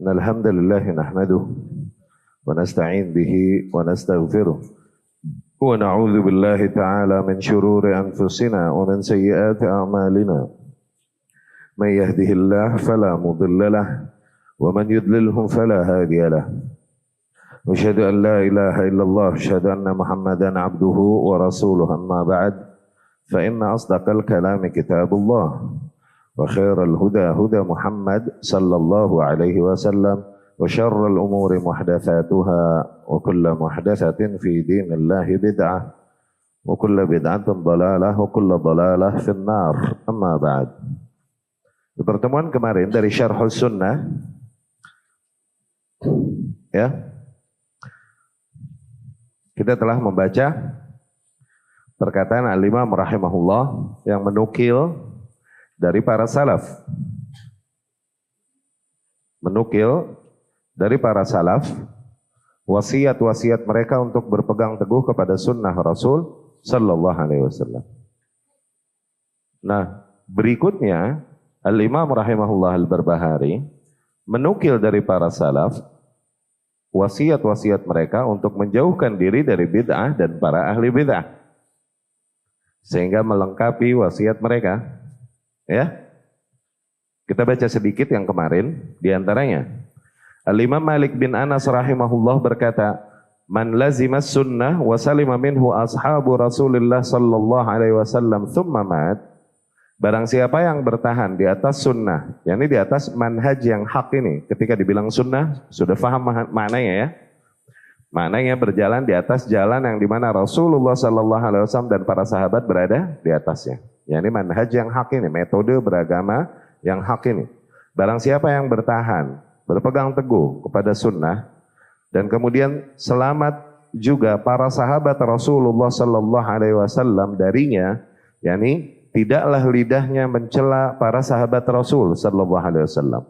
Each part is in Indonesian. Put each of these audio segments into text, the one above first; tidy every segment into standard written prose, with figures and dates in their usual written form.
الحمد لله نحمده ونستعين به ونستغفره ونعوذ بالله تعالى من شرور أنفسنا ومن سيئات أعمالنا من يهده الله فلا مضل له ومن يضلله فلا هادي له أشهد أن لا إله إلا الله أشهد أن محمدا عبده ورسوله أما بعد فإن أصدق الكلام كتاب الله وخير الهدى هدى محمد صلى الله عليه وسلم وشر الأمور محدثاتها وكل محدثة في دين الله بدعة وكل بدعة ضلالة وكل ضلالة في النار أما بعد. Di pertemuan kemarin dari Syarhus Sunnah ya, kita telah membaca perkataan Al-Imam rahimahullah yang menukil dari para salaf. Menukil dari para salaf wasiat-wasiat mereka untuk berpegang teguh kepada sunnah Rasul sallallahu alaihi wasallam. Nah, berikutnya Al-Imam rahimahullah Al-Barbahari menukil dari para salaf wasiat-wasiat mereka untuk menjauhkan diri dari bid'ah dan para ahli bid'ah, sehingga melengkapi wasiat mereka. Ya, kita baca sedikit yang kemarin. Di antaranya, Al-Imam Malik bin Anas rahimahullah berkata, "Man lazimas sunnah wa salima minhu ashabu Rasulillah sallallahu alaihi wasallam thumma mat." Barang siapa yang bertahan di atas sunnah, yakni di atas manhaj yang hak ini. Ketika dibilang sunnah, sudah paham maknanya ya. Maknanya berjalan di atas jalan yang dimana Rasulullah sallallahu alaihi wasallam dan para sahabat berada di atasnya. Yakni manhaj yang hak ini, metode beragama yang hak ini. Barang siapa yang bertahan, berpegang teguh kepada sunnah, dan kemudian selamat juga para sahabat Rasulullah sallallahu alaihi wasallam darinya, yakni tidaklah lidahnya mencela para sahabat Rasul sallallahu alaihi wasallam.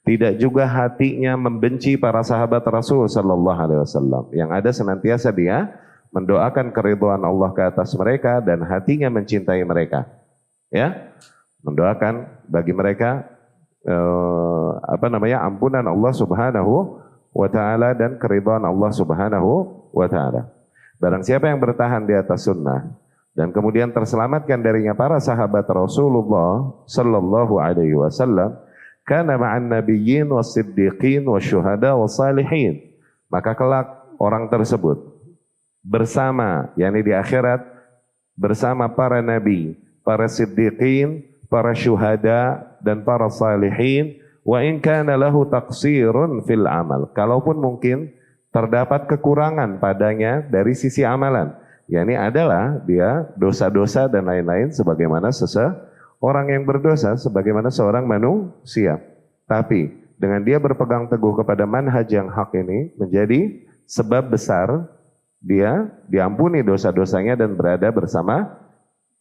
Tidak juga hatinya membenci para sahabat Rasul sallallahu alaihi wasallam. Yang ada senantiasa dia mendoakan keridhaan Allah ke atas mereka dan hatinya mencintai mereka. Ya, mendoakan bagi mereka ampunan Allah Subhanahu wa taala dan keridhaan Allah Subhanahu wa taala. Barang siapa yang bertahan di atas sunnah dan kemudian terselamatkan darinya para sahabat Rasulullah sallallahu alaihi wasallam, kana ma'an nabiyyin was-siddiqin wasyuhada was-salihin, maka kelak orang tersebut bersama, yakni di akhirat, bersama para nabi, para siddiqin, para syuhada dan para salihin, wa in kana lahu taqsirun fil amal, kalaupun mungkin terdapat kekurangan padanya dari sisi amalan, yakni adalah dia dosa-dosa dan lain-lain sebagaimana seseorang yang berdosa, sebagaimana seorang manusia. Tapi dengan dia berpegang teguh kepada manhaj yang hak ini menjadi sebab besar dia diampuni dosa-dosanya dan berada bersama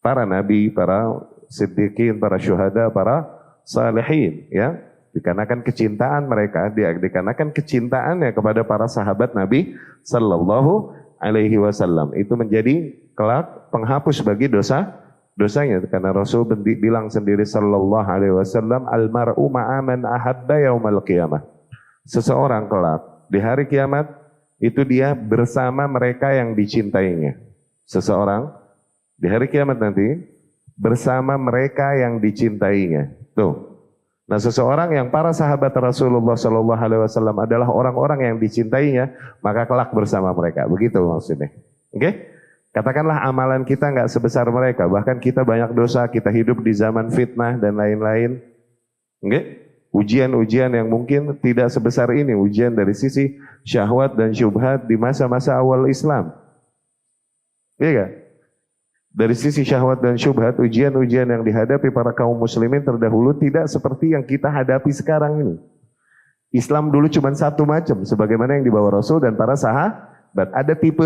para nabi, para siddiqin, para syuhada, para salihin, ya. Dikarenakan kecintaan mereka, dikarenakan kecintaannya kepada para sahabat Nabi sallallahu alaihi wasallam, itu menjadi kelak penghapus bagi dosanya, karena Rasul bilang sendiri sallallahu alaihi wasallam, almar'u ma'aman ahabba yaumal qiyamah. Seseorang kelak di hari kiamat itu dia bersama mereka yang dicintainya. Seseorang di hari kiamat nanti bersama mereka yang dicintainya. Tuh. Nah, seseorang yang para sahabat Rasulullah sallallahu alaihi wasallam adalah orang-orang yang dicintainya, maka kelak bersama mereka. Begitu maksudnya. Oke? Katakanlah amalan kita nggak sebesar mereka, bahkan kita banyak dosa, kita hidup di zaman fitnah dan lain-lain. Oke? Ujian-ujian yang mungkin tidak sebesar ini, ujian dari sisi syahwat dan syubhat di masa-masa awal Islam. Iya kan? Dari sisi syahwat dan syubhat, ujian-ujian yang dihadapi para kaum muslimin terdahulu tidak seperti yang kita hadapi sekarang ini. Islam dulu cuma satu macam, sebagaimana yang dibawa Rasul dan para sahabat. Ada tipe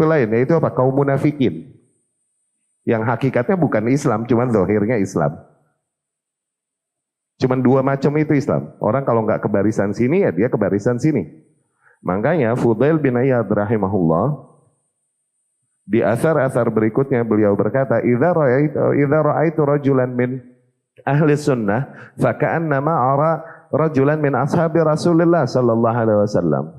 lain, yaitu apa? Kaum munafikin. Yang hakikatnya bukan Islam, cuma zahirnya Islam. Cuma dua macam itu Islam. Orang kalau nggak ke barisan sini, ya dia ke barisan sini. Makanya Fudail bin Iyad rahimahullah, di asar-asar berikutnya beliau berkata, idza ra'aitu rajulan min ahli sunnah fa ka'annama ara rajulan min ashabi Rasulillah sallallahu alaihi wasallam.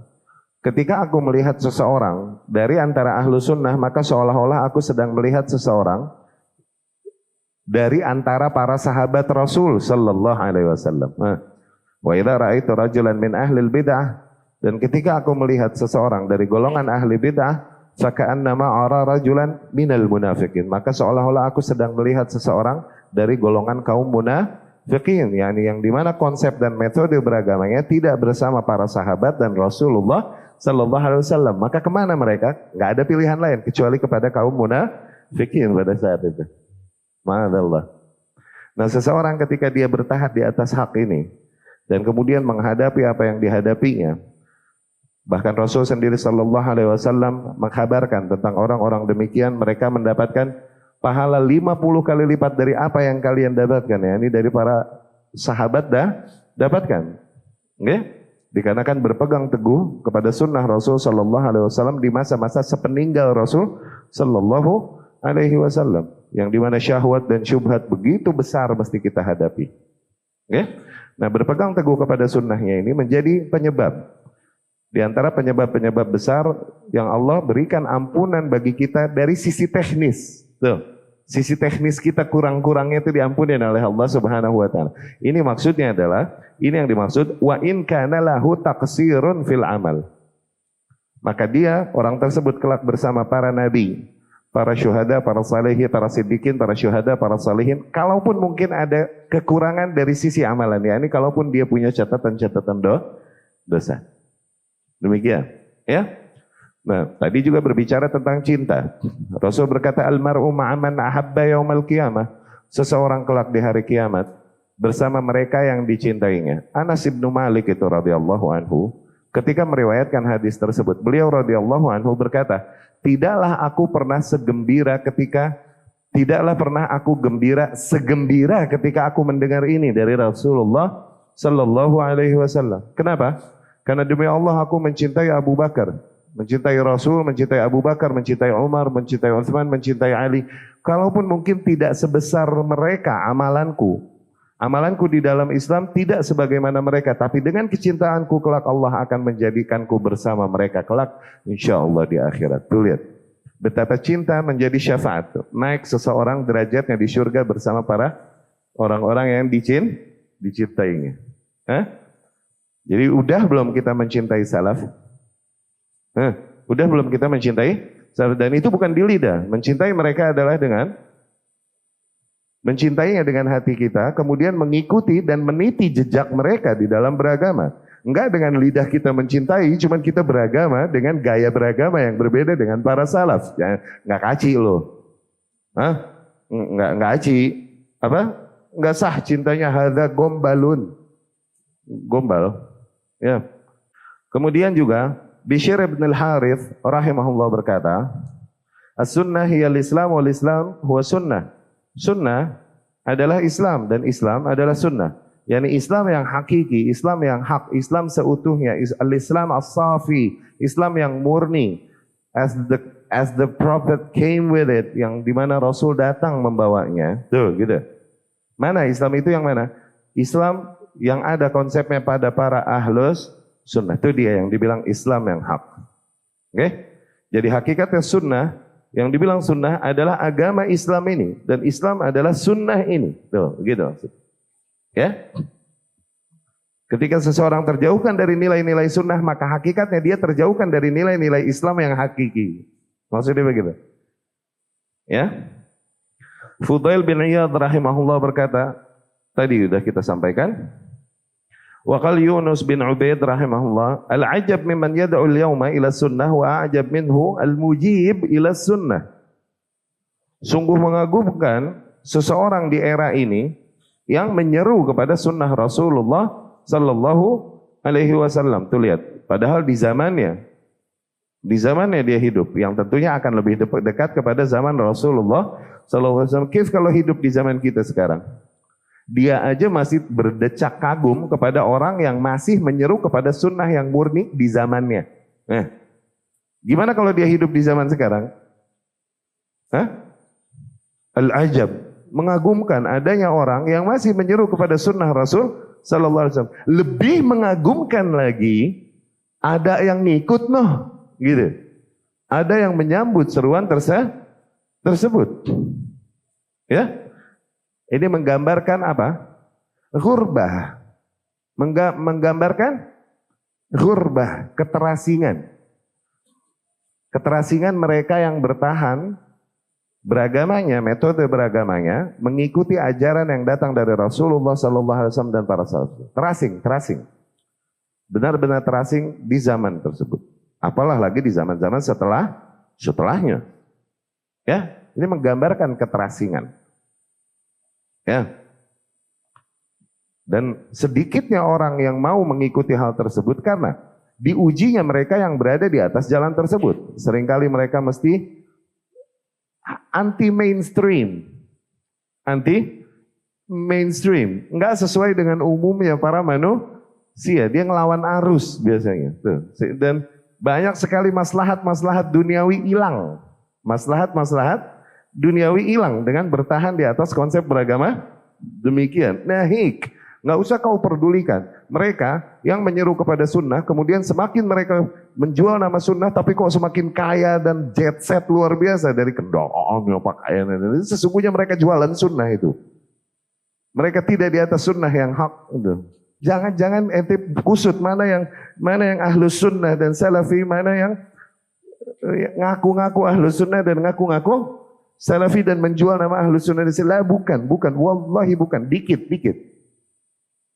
Ketika aku melihat seseorang dari antara ahlu sunnah, maka seolah-olah aku sedang melihat seseorang dari antara para sahabat Rasul sallallahu alaihi wasallam. Wa idza ra'aitu rajulan min ahlil bid'ah, dan ketika aku melihat seseorang dari golongan ahli bid'ah, faka'annama ara rajulan minal munafiqin, maka seolah-olah aku sedang melihat seseorang dari golongan kaum munafiqin, yakni yang dimana konsep dan metode beragamanya tidak bersama para sahabat dan Rasulullah sallallahu alaihi wasallam. Maka kemana mereka? Nggak ada pilihan lain kecuali kepada kaum munafiqin pada saat itu. Ma'adallah. Nah, seseorang ketika dia bertahan di atas hak ini dan kemudian menghadapi apa yang dihadapinya, bahkan Rasul sendiri sallallahu alaihi wasallam mengkabarkan tentang orang-orang demikian, mereka mendapatkan pahala 50 kali lipat dari apa yang kalian dapatkan, ya. Ini dari para sahabat dapatkan. Nggih? Dikarenakan berpegang teguh kepada sunnah Rasul sallallahu alaihi wasallam di masa-masa sepeninggal Rasul sallallahu alaihi wasallam, yang dimana syahwat dan syubhat begitu besar mesti kita hadapi. Nggih? Nah, berpegang teguh kepada sunnahnya ini menjadi penyebab. Di antara penyebab-penyebab besar yang Allah berikan ampunan bagi kita dari sisi teknis. Tuh. Sisi teknis kita kurang-kurangnya itu diampuni oleh Allah Subhanahu wa taala. Ini maksudnya adalah, ini yang dimaksud wa in kana lahu taqsirun fil amal. Maka dia, orang tersebut kelak bersama para nabi, para syuhada, para salihin, para siddiqin, para syuhada, para salihin, kalaupun mungkin ada kekurangan dari sisi amalan, ya ini kalaupun dia punya catatan-catatan dosa. Demikian, ya. Nah, tadi juga berbicara tentang cinta. Rasul berkata, almar'u ma'aman ahabba yaumal qiyamah. Seseorang kelak di hari kiamat bersama mereka yang dicintainya. Anas ibnu Malik itu radhiyallahu anhu, ketika meriwayatkan hadis tersebut, beliau radhiyallahu anhu berkata, tidaklah aku pernah segembira ketika aku mendengar ini dari Rasulullah sallallahu alaihi wasallam. Kenapa? Karena demi Allah aku mencintai Abu Bakar, mencintai Rasul, mencintai Abu Bakar, mencintai Umar, mencintai Utsman, mencintai Ali. Kalaupun mungkin tidak sebesar mereka amalanku di dalam Islam tidak sebagaimana mereka, tapi dengan kecintaanku kelak Allah akan menjadikanku bersama mereka kelak insyaallah di akhirat. Tuh lihat betapa cinta menjadi syafaat, naik seseorang derajatnya di surga bersama para orang-orang yang dicintainya. Jadi udah belum kita mencintai salaf? Udah belum kita mencintai salaf? Dan itu bukan di lidah. Mencintai mereka adalah dengan mencintainya dengan hati kita, kemudian mengikuti dan meniti jejak mereka di dalam beragama. Enggak dengan lidah kita mencintai, cuman kita beragama dengan gaya beragama yang berbeda dengan para salaf. Ya, enggak kaci loh. Enggak kaci. Apa? Enggak sah cintanya, hadza gombalun. Gombal. Ya. Kemudian juga Bishr ibn al-Harith rahimahullah berkata, as-sunnah hiyal islam wal islam huwa sunnah. Sunnah adalah Islam dan Islam adalah sunnah. Yani Islam yang hakiki, Islam yang hak, Islam seutuhnya, al-Islam as-safi, Islam yang murni, as the prophet came with it, yang dimana Rasul datang membawanya. Tuh gitu. Mana Islam itu yang mana? Islam yang ada konsepnya pada para ahlus sunnah. Itu dia yang dibilang Islam yang hak. Oke? Jadi hakikatnya sunnah, yang dibilang sunnah adalah agama Islam ini. Dan Islam adalah sunnah ini. Tuh, gitu. Ya? Ketika seseorang terjauhkan dari nilai-nilai sunnah, maka hakikatnya dia terjauhkan dari nilai-nilai Islam yang hakiki. Maksudnya begitu. Ya? Fudail bin Iyad rahimahullah berkata, tadi sudah kita sampaikan. Wa qala Yunus bin Ubaid rahimahullah, al-ajab mimman yad'u al-yawma ila sunnah wa a'jab minhu al-mujib ila sunnah. Sungguh mengagumkan seseorang di era ini yang menyeru kepada sunnah Rasulullah sallallahu alaihi wasallam. Tuh lihat, padahal di zamannya dia hidup, yang tentunya akan lebih dekat kepada zaman Rasulullah sallallahu alaihi wasallam. Kif kalau hidup di zaman kita sekarang? Dia aja masih berdecak kagum kepada orang yang masih menyeru kepada sunnah yang murni di zamannya. Gimana kalau dia hidup di zaman sekarang? Al-ajab, mengagumkan adanya orang yang masih menyeru kepada sunnah Rasul sallallahu alaihi wasallam. Lebih mengagumkan lagi ada yang ngikut gitu. Ada yang menyambut seruan tersebut. Ya. Ini menggambarkan apa? Ghurbah. Menggambarkan ghurbah, keterasingan. Keterasingan mereka yang bertahan beragamanya, metode beragamanya, mengikuti ajaran yang datang dari Rasulullah SAW dan para sahabat. Terasing. Benar-benar terasing di zaman tersebut. Apalah lagi di zaman-zaman setelahnya. Ya, ini menggambarkan keterasingan. Ya. Dan sedikitnya orang yang mau mengikuti hal tersebut karena diujinya mereka yang berada di atas jalan tersebut. Seringkali mereka mesti anti mainstream. Enggak sesuai dengan umumnya para manusia. Dia ngelawan arus biasanya. Tuh. Dan banyak sekali maslahat-maslahat duniawi hilang. Maslahat-maslahat duniawi hilang dengan bertahan di atas konsep beragama demikian. Nahik. Nggak usah kau pedulikan. Mereka yang menyeru kepada sunnah, kemudian semakin mereka menjual nama sunnah, tapi kok semakin kaya dan jet set luar biasa dari kendaraan, pakaian. Sesungguhnya mereka jualan sunnah itu. Mereka tidak di atas sunnah yang hak. Jangan ente kusut mana yang ahlus sunnah dan salafi, mana yang ngaku-ngaku ahlus sunnah dan ngaku-ngaku salafi dan menjual nama ahlus sunnah dan salafi. Bukan, wallahi bukan, dikit.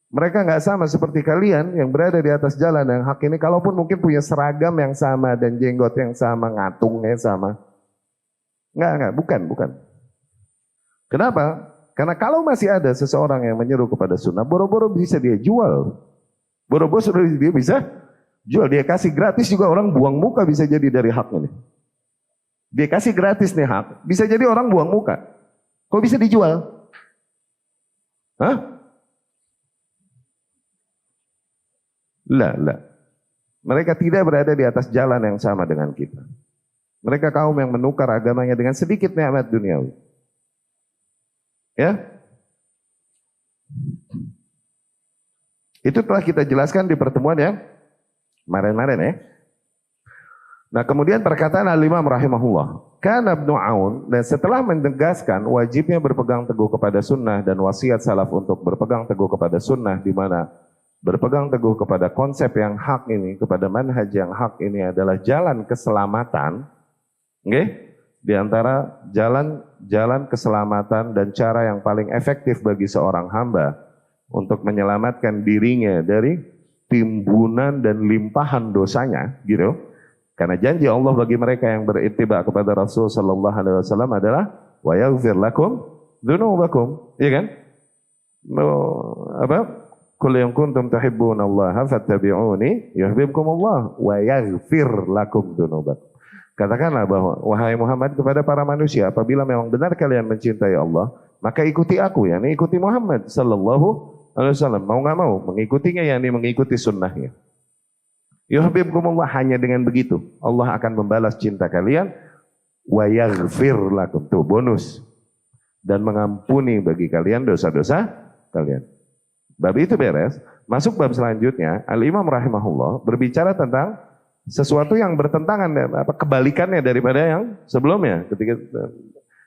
Mereka nggak sama seperti kalian yang berada di atas jalan yang hak ini. Kalaupun mungkin punya seragam yang sama dan jenggot yang sama, ngatungnya sama. Nggak, bukan. Kenapa? Karena kalau masih ada seseorang yang menyeru kepada sunnah, boro-boro bisa dia jual. Boro-boro dia bisa jual. Dia kasih gratis juga orang buang muka bisa jadi dari hak ini. Dia kasih gratis nih hak, bisa jadi orang buang muka. Kok bisa dijual? Hah? La. Mereka tidak berada di atas jalan yang sama dengan kita. Mereka kaum yang menukar agamanya dengan sedikit nikmat duniawi. Ya. Itu telah kita jelaskan di pertemuan yang kemarin-kemarin ya. Nah, kemudian perkataan Al-Imam rahimahullah, kana Ibnu Aun, dan setelah menegaskan wajibnya berpegang teguh kepada sunnah dan wasiat salaf untuk berpegang teguh kepada sunnah, di mana berpegang teguh kepada konsep yang hak ini, kepada manhaj yang hak ini adalah jalan keselamatan. Okay? Di antara jalan keselamatan dan cara yang paling efektif bagi seorang hamba untuk menyelamatkan dirinya dari timbunan dan limpahan dosanya, gitu. Karena janji Allah bagi mereka yang berittiba kepada Rasul sallallahu alaihi wasallam adalah wa yaghfir lakum dzunubakum, iya kan? Qul in kuntum tuhibbunallaha fattabi'uni yuhibbukumullah wa yaghfir lakum dzunubakum. Katakanlah bahwa wahai Muhammad kepada para manusia, apabila memang benar kalian mencintai Allah, maka ikuti aku, yakni ikuti Muhammad sallallahu alaihi wasallam. Mau enggak mau mengikutinya, yakni mengikuti sunnahnya. Yuhibbukumullah, hanya dengan begitu Allah akan membalas cinta kalian. Wa yaghfir lakum, tuh bonus, dan mengampuni bagi kalian dosa-dosa kalian. Bab itu beres, masuk bab selanjutnya. Al-Imam rahimahullah berbicara tentang sesuatu yang bertentangan, kebalikannya daripada yang sebelumnya. Ketika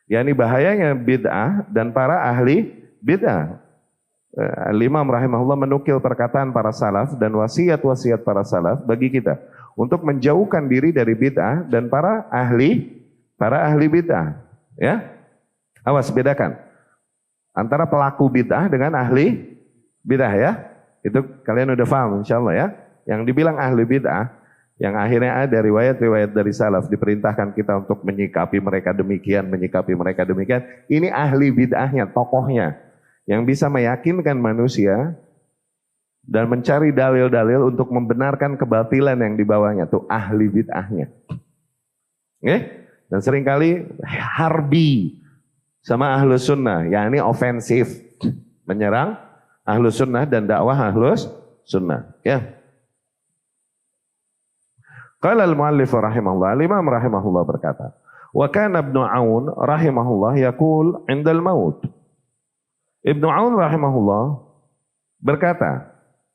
yakni bahayanya bid'ah dan para ahli bid'ah. Al-Imam rahimahullah menukil perkataan para salaf dan wasiat-wasiat para salaf bagi kita untuk menjauhkan diri dari bid'ah dan para ahli bid'ah. Ya, awas, bedakan antara pelaku bid'ah dengan ahli bid'ah ya. Itu kalian udah paham insyaallah ya. Yang dibilang ahli bid'ah, yang akhirnya ada riwayat-riwayat dari salaf diperintahkan kita untuk menyikapi mereka demikian. Ini ahli bid'ahnya, tokohnya, yang bisa meyakinkan manusia dan mencari dalil-dalil untuk membenarkan kebatilan yang dibawanya. Tuh ahli bid'ahnya. Oke? Dan seringkali harbi sama ahlus sunnah, yakni ofensif, menyerang ahlus sunnah dan dakwah ahlus sunnah. Ya. Qala al-muallif rahimahullah, al-imam rahimahullah berkata, wa kana Ibnu Aun rahimahullah yaqul 'indal maut. Ibnu Aun rahimahullah berkata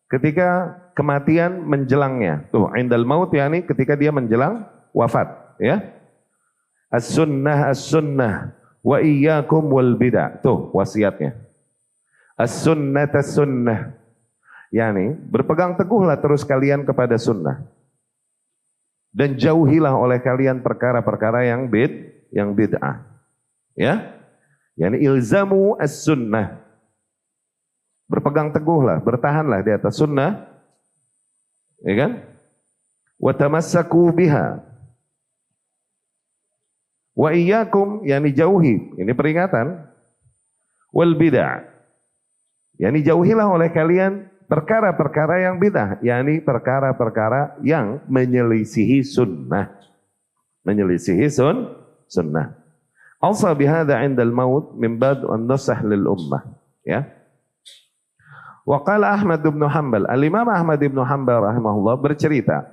ketika kematian menjelangnya. Tuh, indal maut yakni ketika dia menjelang wafat, ya. As-sunnah as-sunnah wa iyyakum wal bid'ah. Tuh wasiatnya. As-sunnah as-sunnah. yakni berpegang teguhlah terus kalian kepada sunnah. Dan jauhilah oleh kalian perkara-perkara yang bid'ah. Ya. yakni ilzamu as-sunnah. Berpegang teguhlah, bertahanlah di atas sunnah. Ya kan? Wa tamassaku biha. Wa iyyakum, yakni jauhi, ini peringatan. Wal bid'ah, yakni jauhilah oleh kalian perkara-perkara yang bid'ah, yakni perkara-perkara yang menyelisihi sunnah. Menyelisihi sunnah. Alsa bihadza 'indal maut min bad an-nasah lil ummah, ya. Wa qala Ahmad bin Hanbal, Al-Imam Ahmad bin Hanbal rahimahullah bercerita,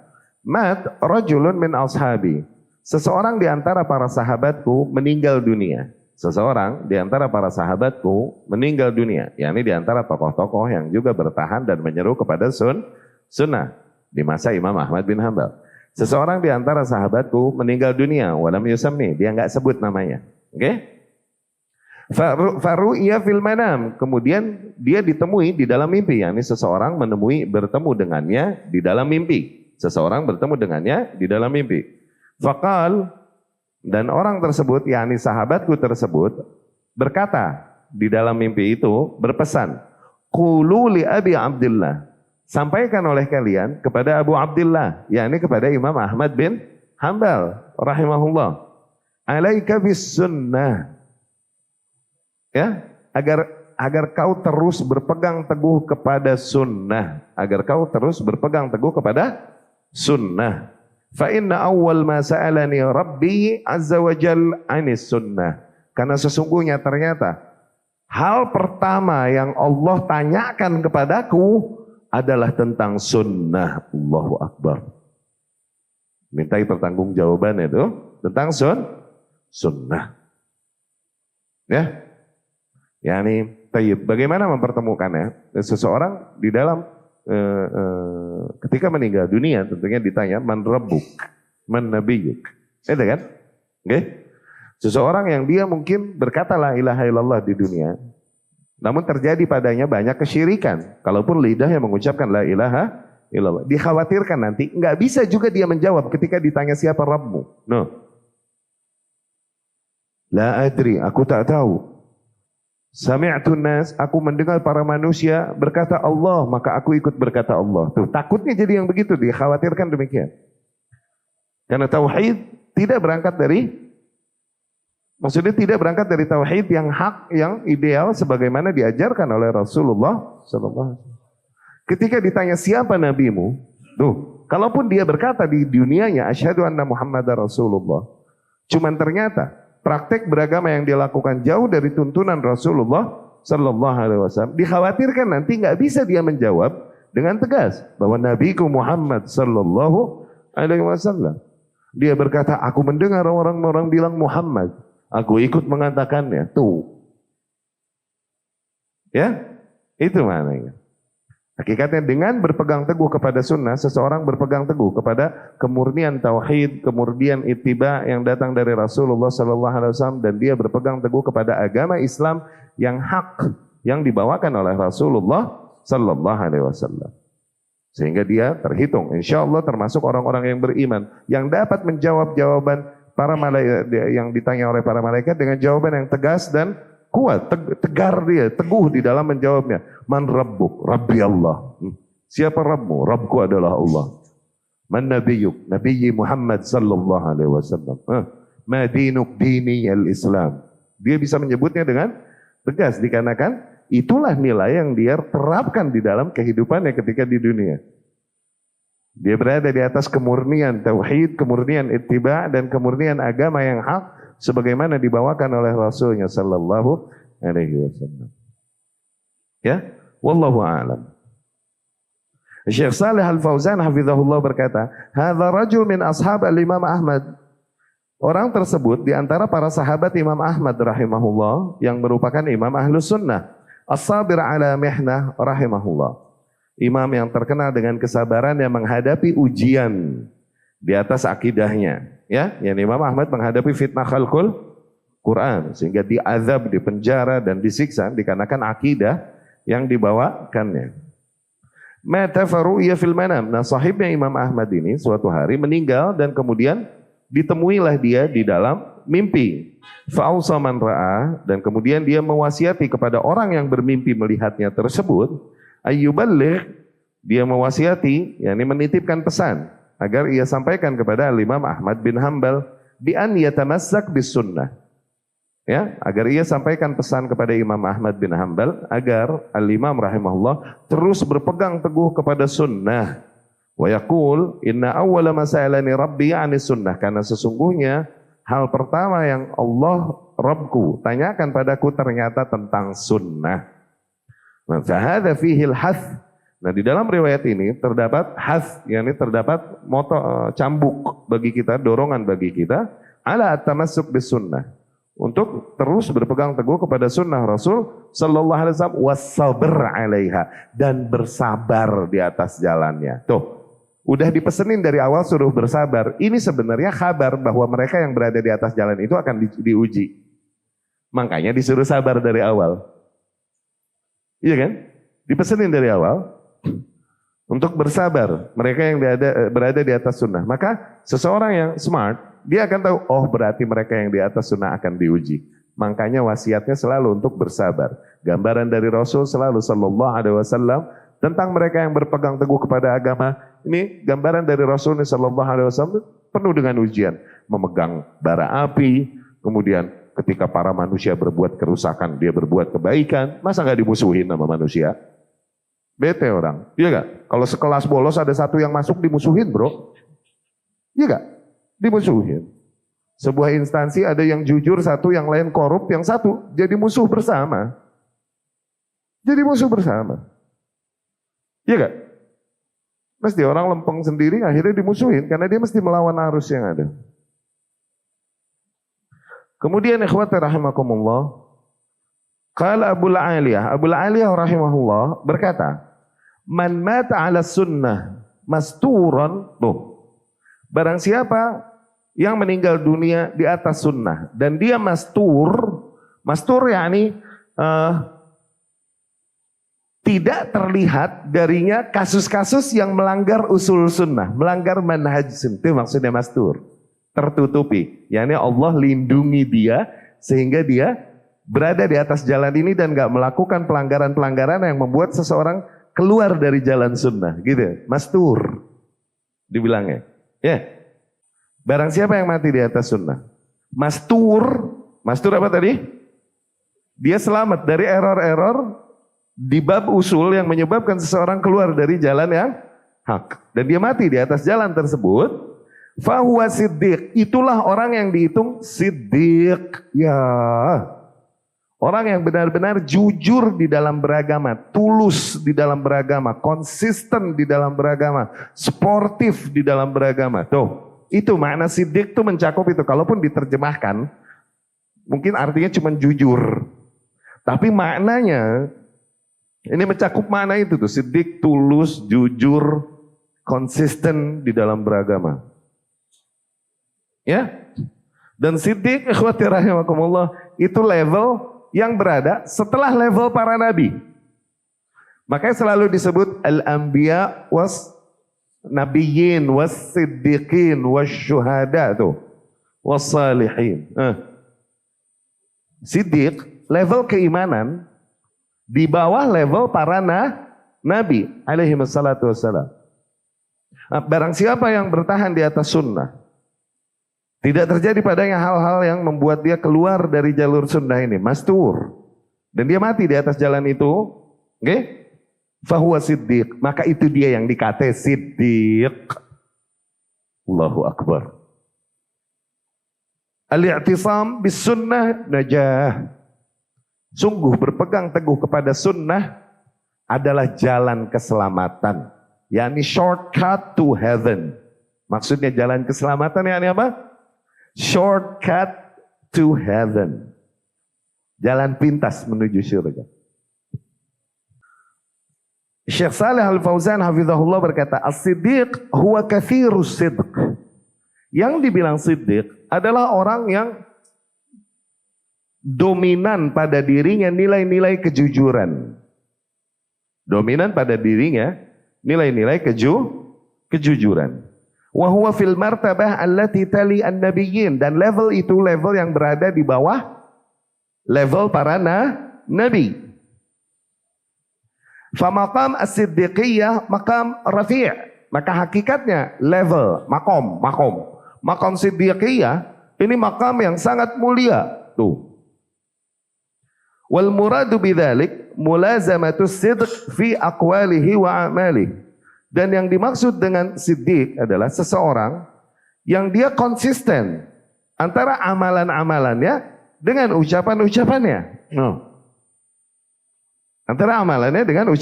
mat rajulun min ashabi, seseorang di antara para sahabatku meninggal dunia. Seseorang di antara para sahabatku meninggal dunia, yakni di antara tokoh-tokoh yang juga bertahan dan menyeru kepada sunnah di masa Imam Ahmad bin Hanbal. Seseorang di antara sahabatku meninggal dunia, walam yusammi, dia enggak sebut namanya. Oke? Faru'ya fil manam, kemudian dia ditemui di dalam mimpi, yakni seseorang bertemu dengannya di dalam mimpi. Seseorang bertemu dengannya di dalam mimpi. Faqal, dan orang tersebut, yakni sahabatku tersebut berkata di dalam mimpi itu, berpesan, qulu li Abi Abdullah, sampaikan oleh kalian kepada Abu Abdullah, yakni kepada Imam Ahmad bin Hanbal rahimahullah, alaika bis sunnah, ya, agar kau terus berpegang teguh kepada sunnah, agar kau terus berpegang teguh kepada sunnah. Fa inna awwal ma sa'alani Rabbi azza wa jal anis sunnah. Karena sesungguhnya ternyata hal pertama yang Allah tanyakan kepadaku adalah tentang sunnah. Allahu Akbar. Mintai pertanggungjawaban itu tentang sunnah. Ya. Yani, bagaimana mempertemukannya? Seseorang di dalam ketika meninggal dunia tentunya ditanya man rabbuk, man nabiyyuk. Itu kan? Oke. Seseorang yang dia mungkin berkata la ilaha illallah di dunia, namun terjadi padanya banyak kesyirikan. Kalaupun lidahnya mengucapkan la ilaha illallah, dikhawatirkan nanti nggak bisa juga dia menjawab ketika ditanya siapa Rabbmu. No. La adri, aku tak tahu. Sami'tun nas, aku mendengar para manusia berkata Allah, maka aku ikut berkata Allah. Tuh, takutnya jadi yang begitu, dikhawatirkan demikian. Karena tauhid tidak berangkat dari, maksudnya tidak berangkat dari tauhid yang hak, yang ideal sebagaimana diajarkan oleh Rasulullah sallallahu alaihi wasallam. Ketika ditanya siapa nabimu, tuh, kalaupun dia berkata di dunianya asyhadu anna Muhammadar Rasulullah, cuman ternyata praktek beragama yang dia lakukan jauh dari tuntunan Rasulullah sallallahu alaihi wasallam, dikhawatirkan nanti nggak bisa dia menjawab dengan tegas bahwa Nabiku Muhammad sallallahu alaihi wasallam. Dia berkata, aku mendengar orang-orang bilang Muhammad, aku ikut mengatakannya. Tuh. Ya, itu maknanya. Hakikatnya dengan berpegang teguh kepada sunnah, seseorang berpegang teguh kepada kemurnian tauhid, kemurnian ittiba yang datang dari Rasulullah sallallahu alaihi wasallam, dan dia berpegang teguh kepada agama Islam yang hak yang dibawakan oleh Rasulullah sallallahu alaihi wasallam. Sehingga dia terhitung insyaallah termasuk orang-orang yang beriman yang dapat menjawab jawaban para malaikat yang ditanya oleh para malaikat dengan jawaban yang tegas dan kuat, tegar dia, teguh di dalam menjawabnya. Man rabbuk? Rabbi Allah. Siapa Rabbmu? Rabbku adalah Allah. Man nabiyyuk? Nabiyyi Muhammad sallallahu alaihi wasallam. Ma dinuk? Dini al-Islam. Dia bisa menyebutnya dengan tegas dikarenakan itulah nilai yang dia terapkan di dalam kehidupannya ketika di dunia. Dia berada di atas kemurnian tauhid, kemurnian ittiba, dan kemurnian agama yang hak sebagaimana dibawakan oleh Rasulnya sallallahu alaihi wasallam. Ya, wallahu a'lam. Syekh Shalih Al-Fauzan hafizahullah berkata, "Hadza rajul min ashab al-Imam Ahmad." Orang tersebut di antara para sahabat Imam Ahmad rahimahullah yang merupakan imam Ahlus Sunnah. As-sabir ala mihnah rahimahullah. Imam yang terkenal dengan kesabaran yang menghadapi ujian di atas akidahnya. Ya, yang Imam Ahmad menghadapi fitnah khalqul Quran. Sehingga diazab, dipenjara dan disiksa dikarenakan akidah yang dibawakannya. Mata faru'ya fil manam. Nah, sahibnya Imam Ahmad ini suatu hari meninggal dan kemudian ditemuilah dia di dalam mimpi. Fa'ausa man ra'a, dan kemudian dia mewasiati kepada orang yang bermimpi melihatnya tersebut, ayyuballigh, dia mewasiati, yakni menitipkan pesan agar ia sampaikan kepada Imam Ahmad bin Hanbal bi an yatamassak bis sunnah. Ya, agar ia sampaikan pesan kepada Imam Ahmad bin Hanbal agar al-Imam rahimahullah terus berpegang teguh kepada sunnah. Wa yaqul inna awwala ma sa'alani rabbi 'ani sunnah, karena sesungguhnya hal pertama yang Allah Rabbku tanyakan padaku ternyata tentang sunnah. Nah, fahadha fihi al-hath. Nah, di dalam riwayat ini terdapat hath, yakni terdapat cambuk bagi kita, dorongan bagi kita ala at-tamassuk bis sunnah, untuk terus berpegang teguh kepada sunnah Rasul sallallahu alaihi wasallam, wasabr 'alaiha, dan bersabar di atas jalannya. Tuh. Udah dipesenin dari awal suruh bersabar. Ini sebenarnya kabar bahwa mereka yang berada di atas jalan itu akan diuji. Makanya disuruh sabar dari awal. Iya kan? Dipesenin dari awal untuk bersabar. Mereka yang berada di atas sunnah. Maka seseorang yang smart, dia akan tahu, oh berarti mereka yang di atas sunnah akan diuji. Makanya wasiatnya selalu untuk bersabar. Gambaran dari Rasul selalu sallallahu alaihi wasallam tentang mereka yang berpegang teguh kepada agama. Ini gambaran dari Rasul sallallahu alaihi wasallam penuh dengan ujian, memegang bara api, kemudian ketika para manusia berbuat kerusakan, dia berbuat kebaikan, masa nggak dimusuhin sama manusia? Bete orang, iya gak? Kalau sekelas bolos ada satu yang masuk dimusuhin bro, iya gak? Dimusuhin. Sebuah instansi ada yang jujur satu, yang lain korup, yang satu jadi musuh bersama. Jadi musuh bersama. Iya gak? Mesti orang lempeng sendiri akhirnya dimusuhin karena dia mesti melawan arus yang ada. Kemudian ikhwati rahimakumullah, qala Abul Aliyah rahimahullah berkata, man mata ala sunnah masturan, tuh, barang siapa yang meninggal dunia di atas sunnah dan dia mastur yakni tidak terlihat darinya kasus-kasus yang melanggar usul sunnah, melanggar manhaj sunnah, itu maksudnya mastur, tertutupi. Yani Allah lindungi dia sehingga dia berada di atas jalan ini dan gak melakukan pelanggaran-pelanggaran yang membuat seseorang keluar dari jalan sunnah, gitu. Mastur, dibilangnya. Ya, barang siapa yang mati di atas sunnah, mastur apa tadi? Dia selamat dari error-error di bab usul yang menyebabkan seseorang keluar dari jalan yang hak, dan dia mati di atas jalan tersebut, fahuwa siddiq, itulah orang yang dihitung siddiq. Ya, orang yang benar-benar jujur di dalam beragama, tulus di dalam beragama, konsisten di dalam beragama, sportif di dalam beragama. Tuh, itu makna siddiq tuh mencakup itu. Kalaupun diterjemahkan mungkin artinya cuma jujur, tapi maknanya ini mencakup mana itu tuh, siddiq, tulus, jujur, konsisten di dalam beragama. Ya. Dan siddiq ikhwati rahimakumullah itu level yang berada setelah level para nabi. Makanya selalu disebut al-anbiya was nabiyyin was siddiqin was syuhada tuh, was salihin. Siddiq level keimanan di bawah level para nabi alaihi wassalatu wassalam. Barang siapa yang bertahan di atas sunnah, tidak terjadi padanya hal-hal yang membuat dia keluar dari jalur sunnah ini, mastur, dan dia mati di atas jalan itu, oke? Fahuwa siddiq, maka itu dia yang dikata siddiq. Allahu akbar. Al-i'tisam bis sunnah najah. Sungguh berpegang teguh kepada sunnah adalah jalan keselamatan, yakni shortcut to heaven. Maksudnya jalan keselamatan yakni apa? Shortcut to heaven. Jalan pintas menuju surga. Syekh Saleh Al-Fauzan hafizahullah berkata, as-siddiq huwa katsirus sidq. Yang dibilang siddiq adalah orang yang dominan pada dirinya nilai-nilai kejujuran. Dominan pada dirinya nilai-nilai kejujuran. Wa huwa fil martabah allati tali an-nabiyyin, dan level itu level yang berada di bawah level para nabi. Fa maqam as-siddiqiyah maqam rafi'. Maka hakikatnya level makom siddiqiyah ini makam yang sangat mulia tuh. Wal muradu bidzalik mulazamatus sidq fi aqwalihi wa a'malihi. Dan yang dimaksud dengan siddiq adalah seseorang yang dia konsisten antara amalan-amalannya dengan ucapan-ucapannya. Antara amalannya dengan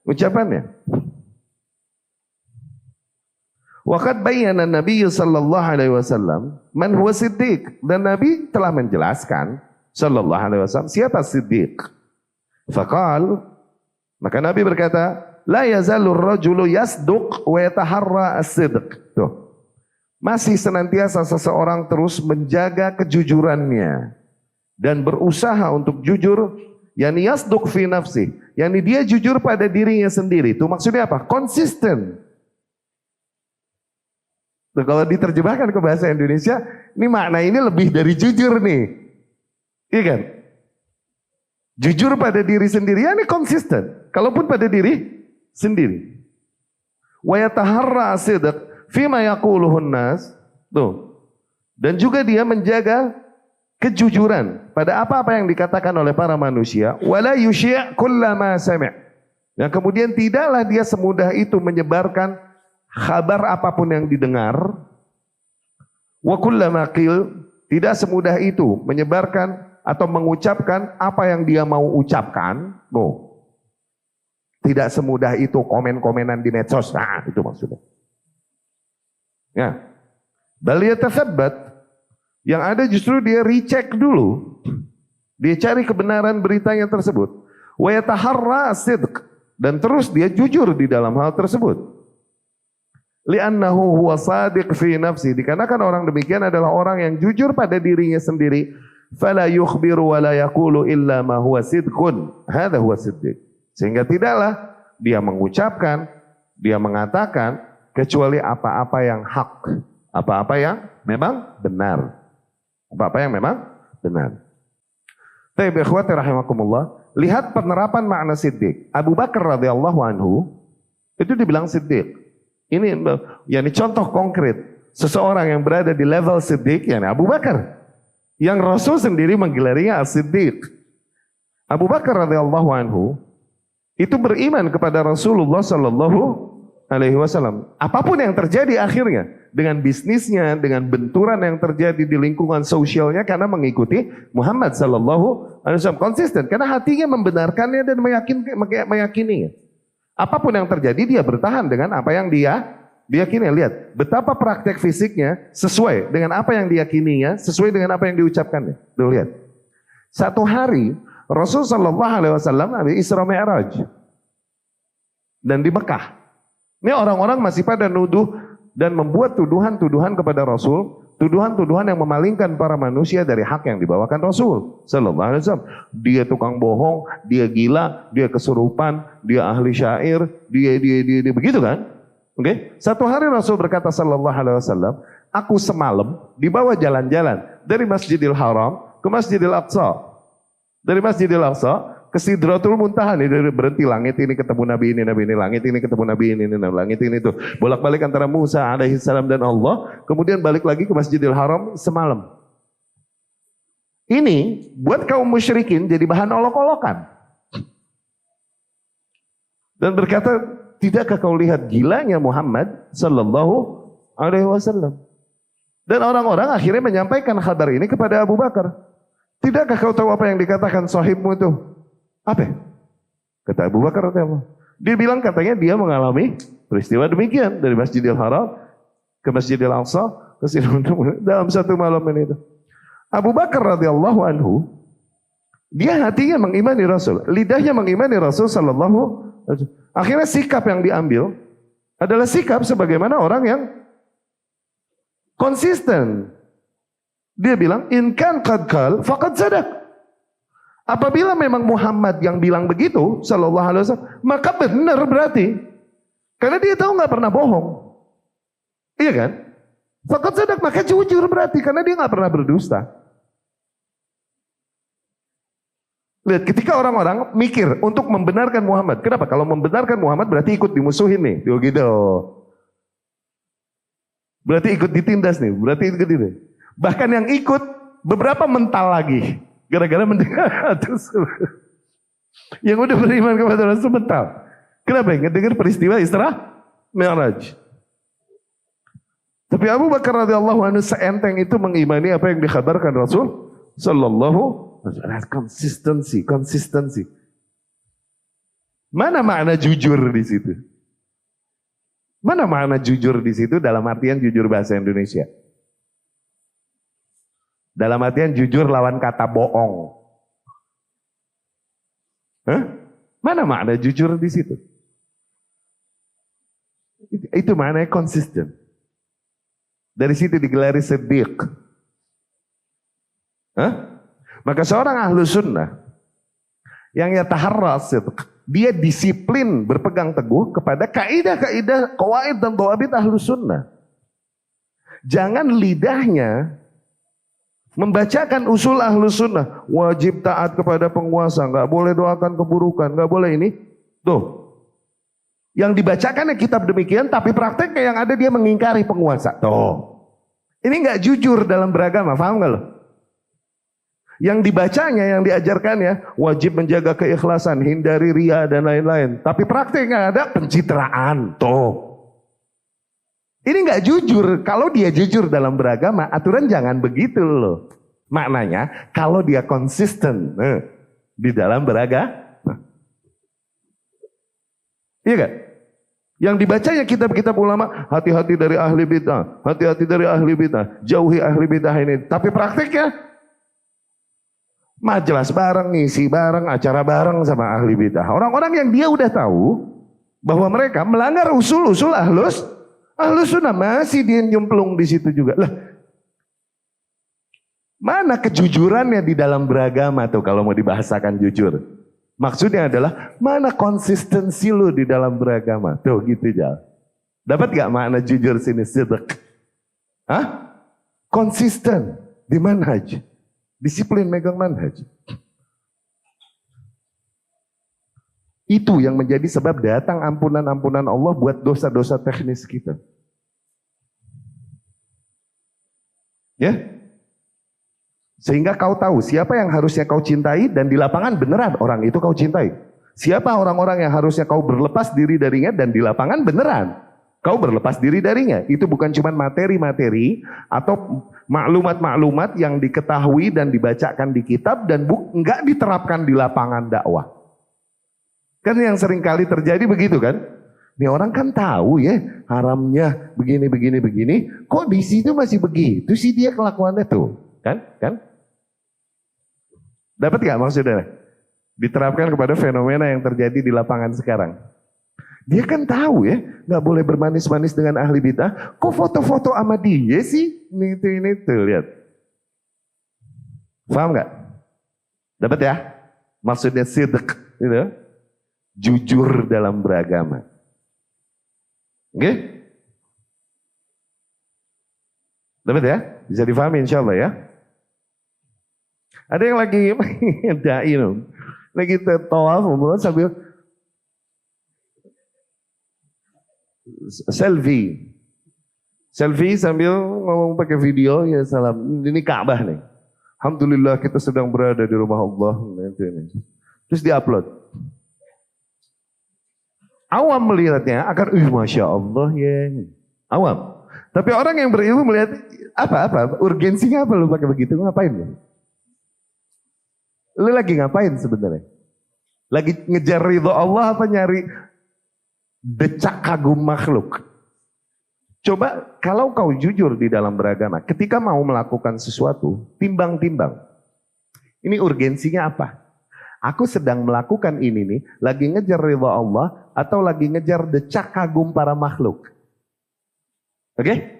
ucapannya. Waqad bayyana Nabi sallallahu alaihi wasallam man huwa siddiq, dan Nabi telah menjelaskan sallallahu alaihi wasallam siapa siddiq. Faqal, maka Nabi berkata, la yazalur rajulu yasduq wa yataharra as-sidq. Tuh. Masih senantiasa seseorang terus menjaga kejujurannya dan berusaha untuk jujur. Yani yasduq fi nafsi, yani dia jujur pada dirinya sendiri. Itu maksudnya apa? Konsisten. Tuh, kalau diterjemahkan ke bahasa Indonesia, ini makna ini lebih dari jujur nih. Iya kan? Jujur pada diri sendiri, ya ini konsisten. Kalaupun pada diri sendiri. Wa yataharra as-sidq fima yaquluhun nas. Tuh. Dan juga dia menjaga kejujuran pada apa-apa yang dikatakan oleh para manusia. Wala yusyi' kullama sami'. Yang kemudian tidaklah dia semudah itu menyebarkan kabar apapun yang didengar. Wa kullama qil, tidak semudah itu menyebarkan atau mengucapkan apa yang dia mau ucapkan. Tidak semudah itu komen-komenan di medsos. Nah, itu maksudnya. Ya. Bal yatathabbat, yang ada justru dia recheck dulu. Dia cari kebenaran beritanya tersebut. Wa yataharra as-sidq, dan terus dia jujur di dalam hal tersebut. Li'annahu huwa sadiq fi nafsi, dikarenakan orang demikian adalah orang yang jujur pada dirinya sendiri. Fala yukhbiru wa la yaqulu illa ma huwa sidqun. Hadza huwa siddiq. Sehingga tidaklah dia mengucapkan, dia mengatakan kecuali apa-apa yang hak, apa-apa yang memang benar. Apa-apa yang memang benar. Taib ikhwati rahimakumullah, lihat penerapan makna siddiq. Abu Bakar radhiyallahu anhu itu dibilang siddiq. Ini yani contoh konkret seseorang yang berada di level siddiq, yani Abu Bakar, yang Rasul sendiri menggelarinya as-siddiq. Abu Bakar radhiyallahu anhu itu beriman kepada Rasulullah sallallahu alaihi wasallam. Apapun yang terjadi akhirnya, dengan bisnisnya, dengan benturan yang terjadi di lingkungan sosialnya, karena mengikuti Muhammad sallallahu alaihi wasallam, konsisten karena hatinya membenarkannya dan meyakininya. Apapun yang terjadi dia bertahan dengan apa yang dia yakini. Lihat betapa praktek fisiknya sesuai dengan apa yang diyakininya, sesuai dengan apa yang diucapkannya. Tuh lihat. Satu hari Rasul sallallahu alaihi wasallam habis Isra Mi'raj. Dan di Mekah. Ini orang-orang masih pada nuduh dan membuat tuduhan-tuduhan kepada Rasul, tuduhan-tuduhan yang memalingkan para manusia dari hak yang dibawakan Rasul sallallahu alaihi wasallam. Dia tukang bohong, dia gila, dia kesurupan, dia ahli syair, dia begitu kan? Oke. Satu hari Rasul berkata sallallahu alaihi wasallam, aku semalam dibawa jalan-jalan dari Masjidil Haram ke Masjidil Aqsa. Dari Masjidil Aqsa ke Sidratul Muntaha, nih berhenti langit ini ketemu nabi ini, langit ini ketemu nabi ini, langit ini tuh bolak-balik antara Musa alaihi salam dan Allah, kemudian balik lagi ke Masjidil Haram semalam. Ini buat kaum musyrikin jadi bahan olok-olokan. Dan berkata, tidakkah kau lihat gilanya Muhammad sallallahu alaihi wasallam? Dan orang-orang akhirnya menyampaikan kabar ini kepada Abu Bakar. Tidakkah kau tahu apa yang dikatakan sahibmu itu? Apa? Kata Abu Bakar, dia bilang katanya dia mengalami peristiwa demikian dari Masjidil Haram ke Masjidil Aqsa ke dalam satu malam ini. Abu Bakar radhiyallahu anhu, dia hatinya mengimani Rasul, lidahnya mengimani Rasul sallallahu Akhirnya sikap yang diambil adalah sikap sebagaimana orang yang konsisten. Dia bilang, in kan qad qal faqad sadaq. Apabila memang Muhammad yang bilang begitu, sallallahu alaihi wasallam, maka benar berarti. Karena dia tahu nggak pernah bohong. Iya kan? Faqad sadaq, maka jujur berarti, karena dia nggak pernah berdusta. Lihat, ketika orang-orang mikir untuk membenarkan Muhammad. Kenapa? Kalau membenarkan Muhammad berarti ikut dimusuhin nih. Gitu. Berarti ikut ditindas nih. Berarti ikut ini. Bahkan yang ikut beberapa mental lagi. Gara-gara mendengar terus. Yang udah beriman kepada Rasul mental. Kenapa? Ngedengar peristiwa Isra Mi'raj. Tapi Abu Bakar radhiyallahu anhu seenteng itu mengimani apa yang dikhabarkan Rasul sallallahu. Konsistensi. Mana makna jujur di situ? Mana makna jujur di situ dalam artian jujur bahasa Indonesia? Dalam artian jujur lawan kata bohong. Hah? Mana makna jujur di situ? Itu maknanya konsisten. Dari situ digelari siddiq. Hah? Maka seorang ahlu sunnah yang yataharras, dia disiplin berpegang teguh kepada kaidah-kaidah, qawaid dan dhawabit ahlu sunnah. Jangan lidahnya membacakan usul ahlu sunnah, wajib taat kepada penguasa, nggak boleh doakan keburukan, nggak boleh ini. Tuh, yang dibacakan kitab demikian, tapi prakteknya yang ada dia mengingkari penguasa. Tuh, ini nggak jujur dalam beragama, paham nggak lo? Yang dibacanya, yang diajarkannya, wajib menjaga keikhlasan, hindari ria dan lain-lain. Tapi prakteknya ada pencitraan. Tuh. Ini nggak jujur. Kalau dia jujur dalam beragama, aturan jangan begitu loh. Maknanya, kalau dia konsisten di dalam beragama. Iya gak? Yang dibacanya kitab-kitab ulama, hati-hati dari ahli bid'ah, hati-hati dari ahli bid'ah, jauhi ahli bid'ah ini. Tapi prakteknya, majelis bareng, ngisi bareng, acara bareng sama ahli bidah. Orang-orang yang dia udah tahu bahwa mereka melanggar usul-usul ahlus sunnah, masih dia nyemplung di situ juga. Lah, mana kejujurannya di dalam beragama tuh kalau mau dibahasakan jujur? Maksudnya adalah mana konsistensi lu di dalam beragama? Tuh gitu aja. Dapat gak makna jujur sini? Sidq. Hah? Konsisten di manhaj. Disiplin megang manhaj. Itu yang menjadi sebab datang ampunan-ampunan Allah buat dosa-dosa teknis kita. Ya? Sehingga kau tahu siapa yang harusnya kau cintai dan di lapangan beneran orang itu kau cintai. Siapa orang-orang yang harusnya kau berlepas diri darinya dan di lapangan beneran kau berlepas diri darinya. Itu bukan cuma materi-materi atau maklumat-maklumat yang diketahui dan dibacakan di kitab dan enggak diterapkan di lapangan dakwah. Kan yang sering kali terjadi begitu kan? Ini orang kan tahu ya haramnya begini. Kok di situ masih begitu sih dia kelakuannya tuh? Kan? Dapat gak maksudnya? Diterapkan kepada fenomena yang terjadi di lapangan sekarang. Dia kan tahu ya, nggak boleh bermanis-manis dengan ahli bidah. Kok foto-foto sama dia sih? Ini tuh lihat. Paham nggak? Dapat ya? Maksudnya sidq, gitu. Jujur dalam beragama. Oke? Dapat ya? Bisa difahami insya Allah ya? Ada yang lagi dai, lagi tawaf sambil selfie sambil ngomong pakai video, ya salam, ini Ka'bah nih, alhamdulillah kita sedang berada di rumah Allah, terus diupload. Awam melihatnya akan, masya Allah ya, awam. Tapi orang yang berilmu melihat apa urgensinya apa lu pakai begitu, ngapain ya? Lu lagi ngapain sebenarnya? Lagi ngejar ridho Allah apa nyari decak kagum makhluk? Coba kalau kau jujur di dalam beragama, ketika mau melakukan sesuatu, timbang-timbang. Ini urgensinya apa? Aku sedang melakukan ini nih, lagi ngejar ridha Allah atau lagi ngejar decak kagum para makhluk. Oke?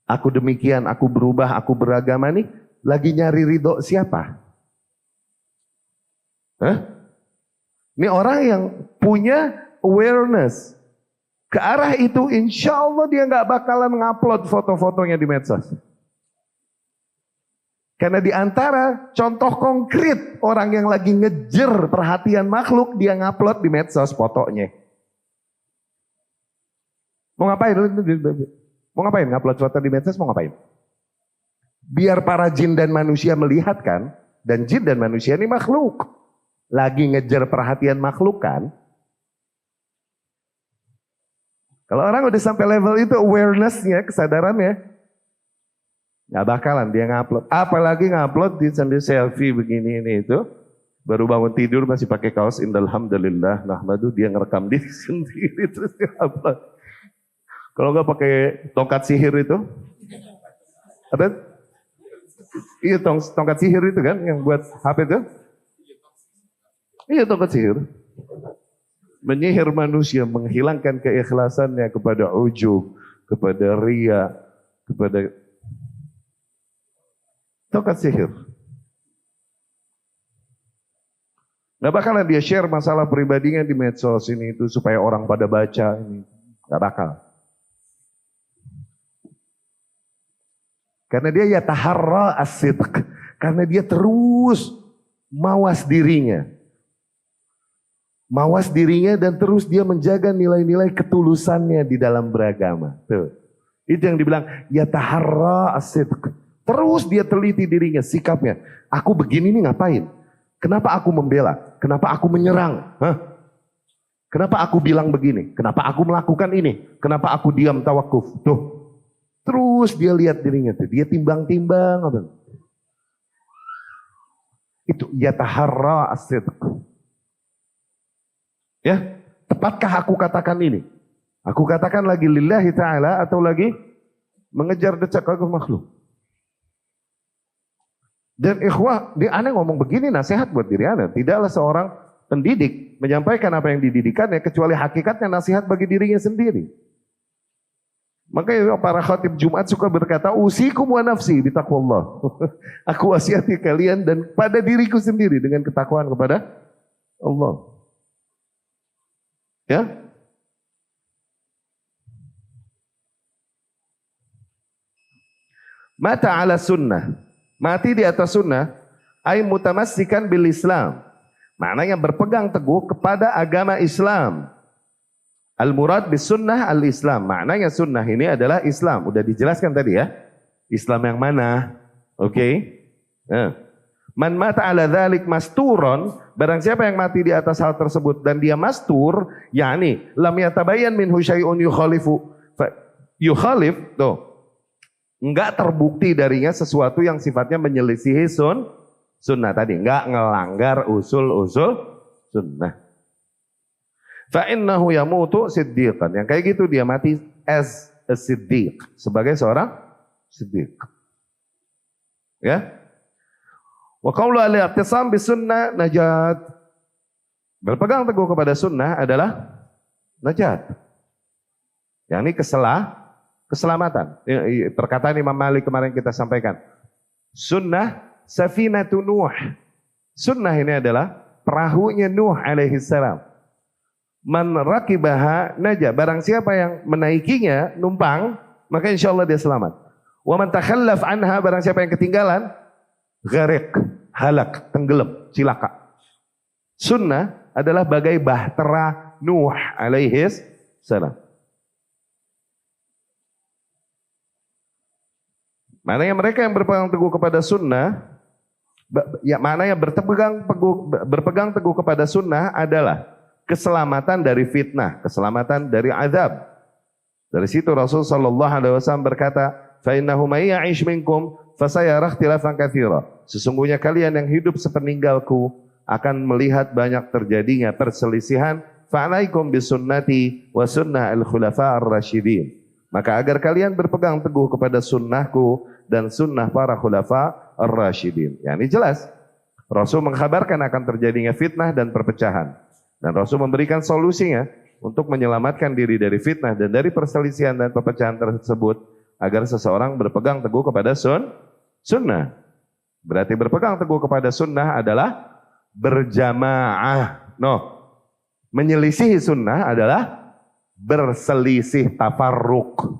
Aku demikian, aku berubah, aku beragama nih, lagi nyari ridho siapa? Hah? Ini orang yang punya awareness ke arah itu, insya Allah dia nggak bakalan ngupload foto-fotonya di medsos. Karena di antara contoh konkret orang yang lagi ngejer perhatian makhluk, dia ngupload di medsos fotonya. Mau ngapain? Mau ngapain? Ngupload foto di medsos mau ngapain? Biar para jin dan manusia melihat kan, dan jin dan manusia ini makhluk. Lagi ngejer perhatian makhluk kan. Kalau orang udah sampai level itu awareness-nya, kesadarannya, nggak bakalan dia ngupload. Apalagi ngupload di sambil selfie begini ini itu. Baru bangun tidur masih pakai kaos Innalhamdulillah. Nahmadu, dia ngerekam diri sendiri terus dia upload. Kalau nggak pakai tongkat sihir itu, ada? Iya tongkat sihir itu kan yang buat HP itu. Iya tongkat sihir. Menyihir manusia, menghilangkan keikhlasannya kepada ujub, kepada ria, kepada tongkat sihir. Gak bakalan dia share masalah pribadinya di medsos ini itu supaya orang pada baca ini. Gak bakal. Karena dia yataharra as-sidq. Karena dia terus mawas dirinya. Mawas dirinya dan terus dia menjaga nilai-nilai ketulusannya di dalam beragama. Tuh. Itu yang dibilang yataharra as-sidq. Terus dia teliti dirinya, sikapnya. Aku begini nih ngapain? Kenapa aku membela? Kenapa aku menyerang? Hah? Kenapa aku bilang begini? Kenapa aku melakukan ini? Kenapa aku diam tawakuf? Tuh. Terus dia lihat dirinya tuh. Dia timbang-timbang. Itu yataharra as-sidq. Ya, tepatkah aku katakan ini? Aku katakan lagi lillahi ta'ala atau lagi mengejar decak kagum makhluk? Dan ikhwah, dia aneh ngomong begini nasihat buat diri Anda. Tidaklah seorang pendidik menyampaikan apa yang dididikannya kecuali hakikatnya nasihat bagi dirinya sendiri. Makanya para khatib Jumat suka berkata, usikum wa nafsi bitaqwallah. Aku wasiati kalian dan pada diriku sendiri dengan ketakwaan kepada Allah. Ya. Mata ala sunnah. Mati di atas sunnah, ay mutamassikan bil Islam. Maknanya berpegang teguh kepada agama Islam. Al-murad bis sunnah al-Islam. Maknanya sunnah ini adalah Islam. Udah dijelaskan tadi ya. Islam yang mana? Oke. Nah. Man mata ala dzalik masturon, barang siapa yang mati di atas hal tersebut dan dia mastur, yakni lam yatabayyan minhu syai'un yukhalif, tuh. Enggak terbukti darinya sesuatu yang sifatnya menyelisihi sunnah tadi, enggak ngelanggar usul-usul sunnah. Fa innahu yamutu siddiqan. Yang kayak gitu dia mati as a siddiq, sebagai seorang siddiq. Ya. Wa qawlu al-i'tisam bis sunnah najat. Berpegang teguh kepada sunnah adalah najat. Yang ini keselamatan. Perkataan Imam Malik kemarin kita sampaikan. Sunnah safinatu Nuh. Sunnah ini adalah perahunya Nuh alaihi salam. Man rakibaha naja. Barang siapa yang menaikinya, numpang, maka insya Allah dia selamat. Wa man takhallaf anha, barang siapa yang ketinggalan, gharik, halak, tenggelam, cilaka. Sunnah adalah bagai bahtera Nuh alaihi salam. Maknanya mereka yang berpegang teguh kepada sunnah, ya maknanya berpegang teguh kepada sunnah adalah keselamatan dari fitnah, keselamatan dari azab. Dari situ Rasul sallallahu alaihi wasallam berkata, "Fa innahu may ya'ish minkum fasayara ikhtilafan katsira." Sesungguhnya kalian yang hidup sepeninggalku akan melihat banyak terjadinya perselisihan. Fa'alaikum bisunnati wa sunnah al-khulafa ar-rasyidin. Maka agar kalian berpegang teguh kepada sunnahku dan sunnah para khulafa ar-rasyidin. Ya, ini jelas. Rasul mengkhabarkan akan terjadinya fitnah dan perpecahan. Dan Rasul memberikan solusinya untuk menyelamatkan diri dari fitnah dan dari perselisihan dan perpecahan tersebut agar seseorang berpegang teguh kepada sunnah. Berarti berpegang teguh kepada sunnah adalah berjamaah. Menyelisihi sunnah adalah berselisih, tafarruq,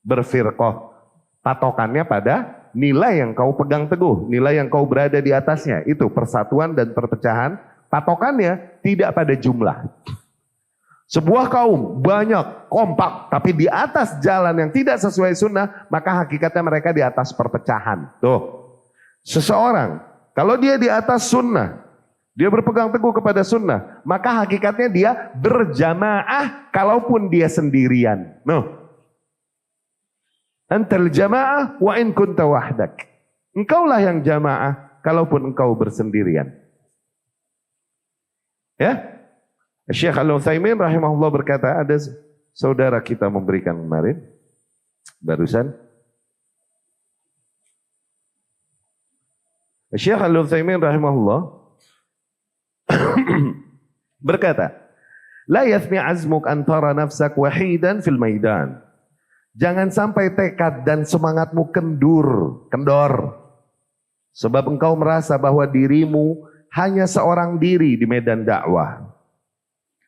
berfirqah. Patokannya pada nilai yang kau pegang teguh, nilai yang kau berada di atasnya. Itu persatuan dan perpecahan, patokannya tidak pada jumlah. Sebuah kaum banyak, kompak, tapi di atas jalan yang tidak sesuai sunnah, maka hakikatnya mereka di atas perpecahan. Tuh, seseorang kalau dia di atas sunnah, dia berpegang teguh kepada sunnah, maka hakikatnya dia berjamaah kalaupun dia sendirian. Antal jamaah wa in kunta wahdak. Engkaulah yang jamaah kalaupun engkau bersendirian. Ya? Syekh Al-Utsaimin rahimahullah berkata, ada saudara kita memberikan kemarin barusan. Syekh Al-Utsaimin rahimahullah berkata, la yathmi azmuk antara nafsak wahidan fil maidan. Jangan sampai tekad dan semangatmu kendor. Sebab engkau merasa bahwa dirimu hanya seorang diri di medan dakwah.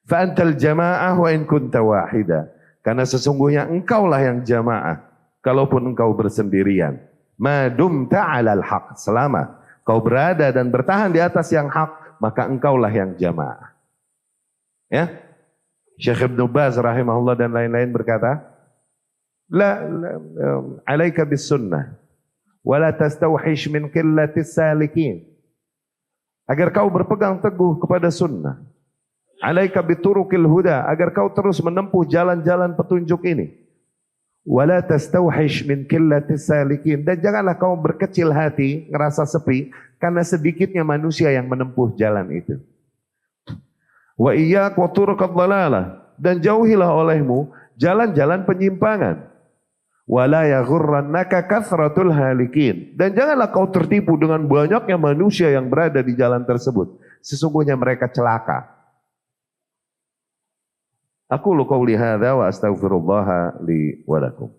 Fa antal jamaah wa in kunta wahida. Karena sesungguhnya engkaulah yang jamaah kalaupun engkau bersendirian. Ma dumta 'alal haq. Selama kau berada dan bertahan di atas yang hak, maka engkaulah yang jamaah. Ya. Syekh Ibnu Baz rahimahullah dan lain-lain berkata, la alaika bis sunnah wa la tastawhish min qillatis salikin. Agar kau berpegang teguh kepada sunnah. Alaika biturukil huda, agar kau terus menempuh jalan-jalan petunjuk ini. Wa la tastawhish min qillatis salikin, dan janganlah kau berkecil hati, ngerasa sepi karena sedikitnya manusia yang menempuh jalan itu. Wa iyyak wa turuqad dhalalah, dan jauhilah olehmu jalan-jalan penyimpangan. Wala yaghurrannaka kathratul halikin, dan janganlah kau tertipu dengan banyaknya manusia yang berada di jalan tersebut. Sesungguhnya mereka celaka. Aku qauli hadza wa astaghfirullah li wa lakum.